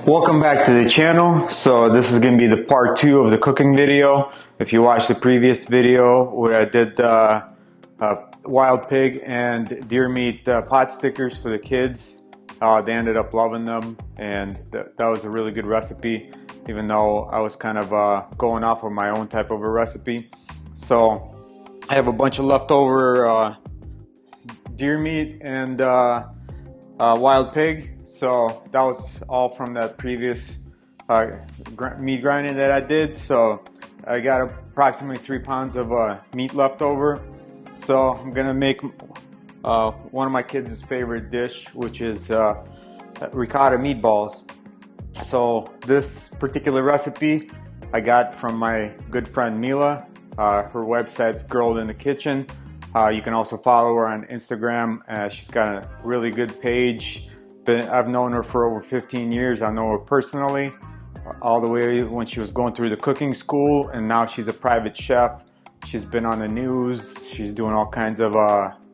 Welcome back to the channel. So this is going to be the part 2 of the cooking video. If you watched the previous video where I did wild pig and deer meat pot stickers for the kids, they ended up loving them, and that was a really good recipe, even though I was kind of going off of my own type of a recipe. So I have a bunch of leftover deer meat and wild pig. So that was all from that previous meat grinding that I did. So I got approximately 3 pounds of meat left over. So I'm gonna make one of my kids' favorite dish, which is ricotta meatballs. So this particular recipe I got from my good friend Mila. Her website's Girl in the Kitchen. You can also follow her on Instagram. She's got a really good page. I've known her for over 15 years. I know her personally, all the way when she was going through the cooking school, and now she's a private chef. She's been on the news. She's doing all kinds of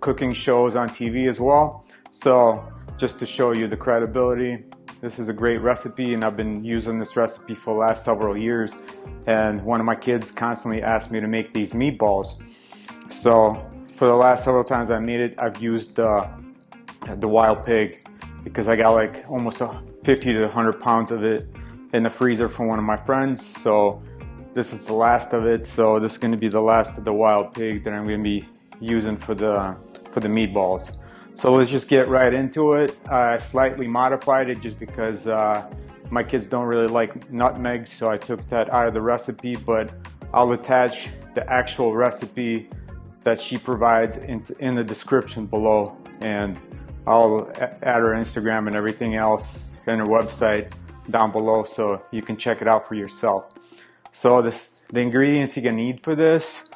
cooking shows on TV as well. So just to show you the credibility, this is a great recipe, and I've been using this recipe for the last several years. And one of my kids constantly asked me to make these meatballs. So for the last several times I made it, I've used the wild pig, because I got like almost 50 to 100 pounds of it in the freezer from one of my friends. So this is the last of it. So this is going to be the last of the wild pig that I'm going to be using for the meatballs. So let's just get right into it. I slightly modified it just because my kids don't really like nutmeg, so I took that out of the recipe, but I'll attach the actual recipe that she provides in the description below, and I'll add her Instagram and everything else and her website down below so you can check it out for yourself. So the ingredients you're gonna need for this,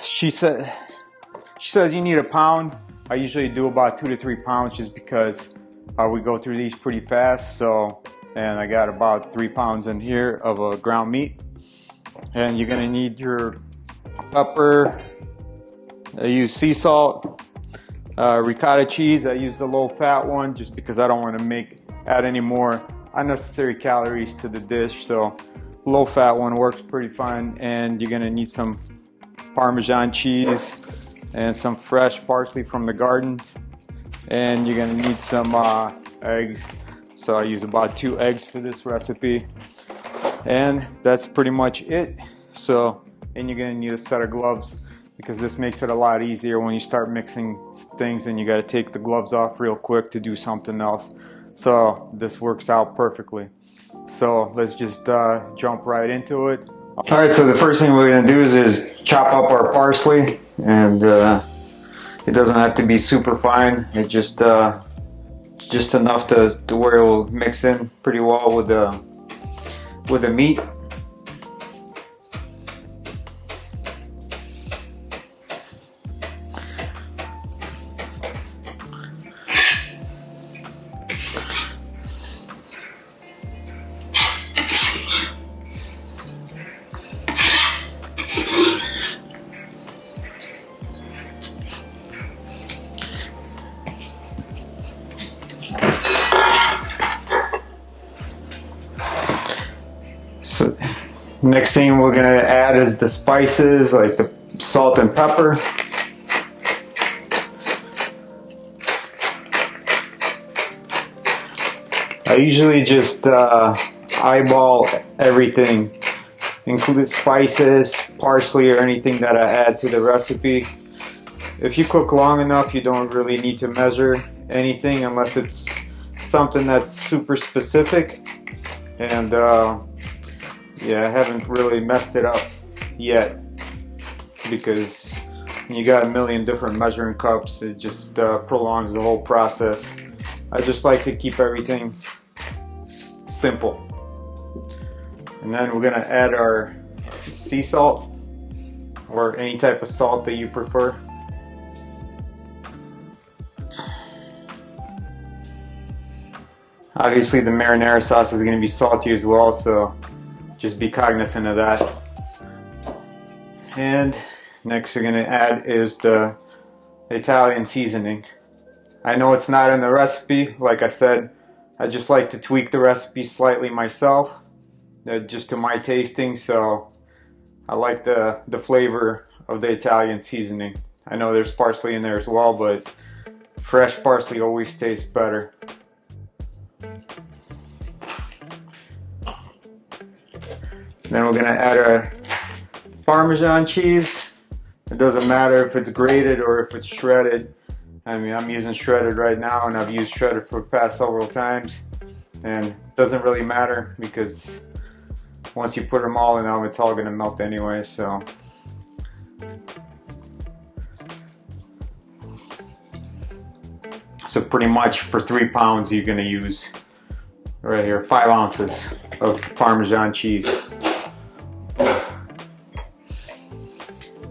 she says you need a pound. I usually do about 2 to 3 pounds just because we go through these pretty fast. So, and I got about 3 pounds in here of ground meat. And you're gonna need your pepper. I use sea salt. Ricotta cheese, I use the low fat one just because I don't want to add any more unnecessary calories to the dish. So low fat one works pretty fine. And you're gonna need some Parmesan cheese and some fresh parsley from the garden. And you're gonna need some eggs. So I use about 2 eggs for this recipe. And that's pretty much it. So, and you're gonna need a set of gloves, because this makes it a lot easier when you start mixing things and you got to take the gloves off real quick to do something else. So this works out perfectly. So let's just jump right into it. Alright, so the first thing we're going to do is chop up our parsley, and it doesn't have to be super fine. It's just enough to where it will mix in pretty well with the meat. So next thing we're going to add is the spices, like the salt and pepper. I usually just eyeball everything, include spices, parsley, or anything that I add to the recipe. If you cook long enough, you don't really need to measure anything unless it's something that's super specific. And yeah, I haven't really messed it up yet, because when you got a million different measuring cups, it just prolongs the whole process. I just like to keep everything simple. And then we're gonna add our sea salt, or any type of salt that you prefer. Obviously the marinara sauce is gonna be salty as well, so just be cognizant of that. And next we're gonna add is the Italian seasoning. I know it's not in the recipe, like I said, I just like to tweak the recipe slightly myself, just to my tasting, so I like the flavor of the Italian seasoning. I know there's parsley in there as well, but fresh parsley always tastes better. Then we're gonna add a Parmesan cheese. It doesn't matter if it's grated or if it's shredded. I mean, I'm using shredded right now, and I've used shredded for the past several times, and it doesn't really matter because once you put them all in them, it's all gonna melt anyway. So pretty much for 3 pounds, you're gonna use right here 5 ounces of Parmesan cheese.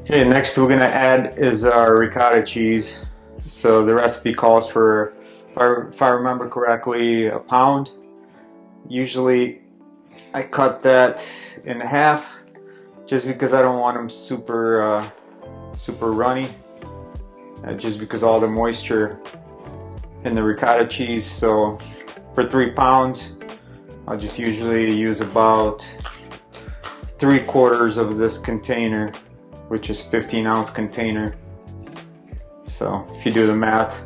Okay, next we're gonna add is our ricotta cheese. So the recipe calls for, if I remember correctly, a pound. Usually I cut that in half just because I don't want them super runny, just because all the moisture in the ricotta cheese. So for 3 pounds, I'll just usually use about 3/4 of this container, which is 15-ounce container. So if you do the math,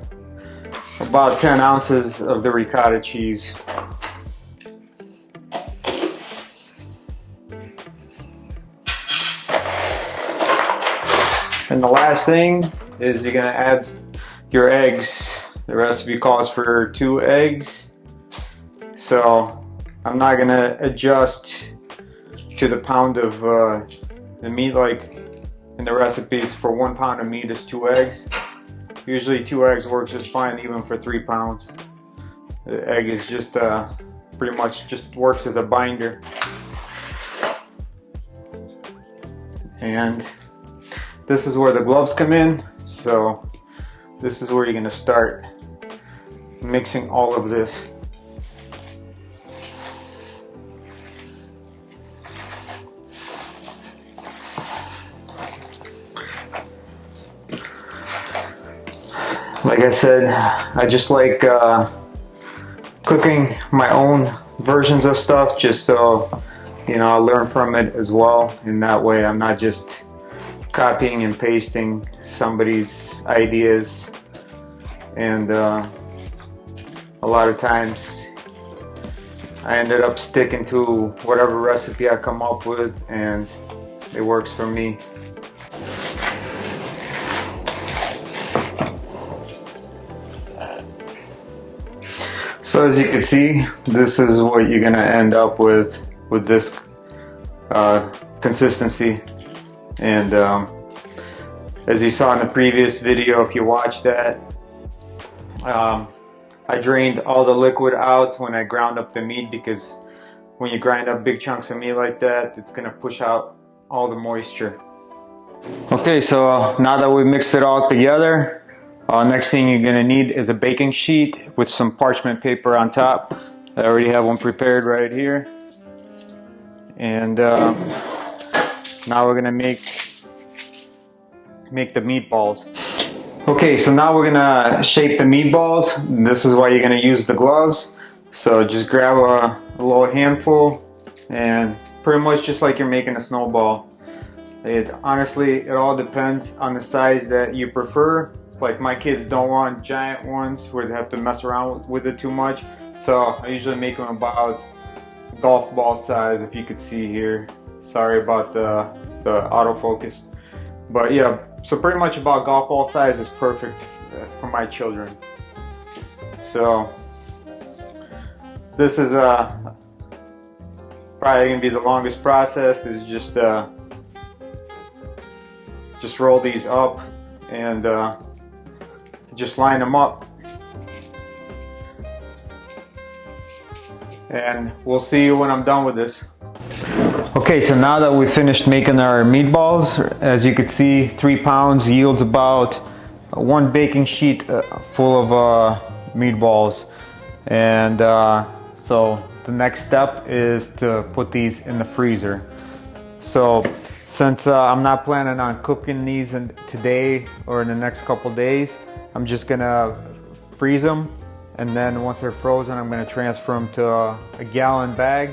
about 10 ounces of the ricotta cheese. And the last thing is you're gonna add your eggs. The recipe calls for 2 eggs. So I'm not gonna adjust to the pound of the meat like in the recipes. For 1 pound of meat is 2 eggs. Usually 2 eggs works just fine even for 3 pounds. The egg is just pretty much just works as a binder. And this is where the gloves come in. So this is where you're gonna start mixing all of this. Like I said, I just like cooking my own versions of stuff, just so you know I learn from it as well. And that way I'm not just copying and pasting somebody's ideas. And a lot of times I ended up sticking to whatever recipe I come up with, and it works for me. So as you can see, this is what you're gonna end up with this consistency. And as you saw in the previous video, if you watched that, I drained all the liquid out when I ground up the meat, because when you grind up big chunks of meat like that, it's gonna push out all the moisture. Okay, so now that we mixed it all together, next thing you're gonna need is a baking sheet with some parchment paper on top. I already have one prepared right here. And now we're gonna make the meatballs. Okay, so now we're gonna shape the meatballs. This is why you're gonna use the gloves. So just grab a little handful, and pretty much just like you're making a snowball. Honestly, it all depends on the size that you prefer. Like my kids don't want giant ones where they have to mess around with it too much. So I usually make them about golf ball size, if you could see here. Sorry about the autofocus. But yeah, so pretty much about golf ball size is perfect for my children. So this is probably gonna be the longest process, is just roll these up and just line them up, and we'll see you when I'm done with this. Okay, so now that we finished making our meatballs, as you can see, 3 pounds yields about 1 baking sheet full of meatballs. And so the next step is to put these in the freezer. So since I'm not planning on cooking these today or in the next couple days, I'm just gonna freeze them and then once they're frozen, I'm going to transfer them to a gallon bag,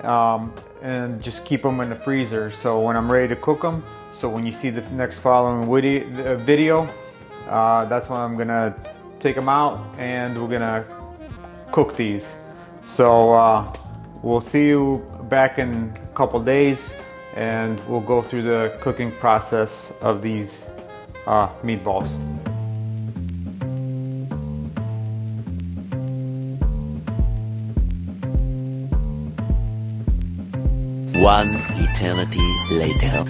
and just keep them in the freezer. So when I'm ready to cook them, so when you see the next following video, that's when I'm going to take them out and we're going to cook these. So we'll see you back in a couple days, and we'll go through the cooking process of these meatballs. One eternity later.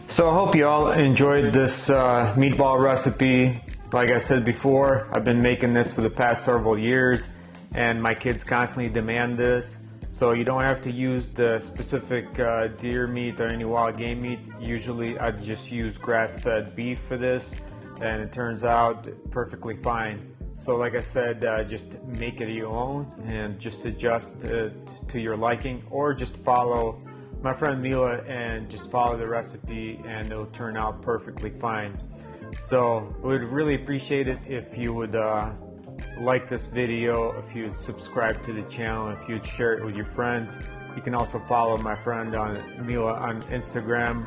So I hope you all enjoyed this meatball recipe. Like I said before, I've been making this for the past several years, and my kids constantly demand this. So you don't have to use the specific deer meat or any wild game meat. Usually I just use grass-fed beef for this, and it turns out perfectly fine. So like I said, just make it your own and just adjust to your liking, or just follow my friend Mila and just follow the recipe and it'll turn out perfectly fine. So we would really appreciate it if you would like this video, if you'd subscribe to the channel, if you'd share it with your friends. You can also follow my friend Mila on Instagram.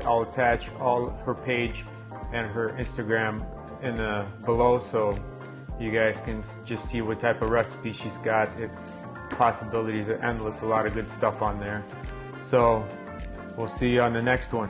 I'll attach all her page and her Instagram in below, so you guys can just see what type of recipe she's got. It's possibilities are endless, a lot of good stuff on there. So we'll see you on the next one.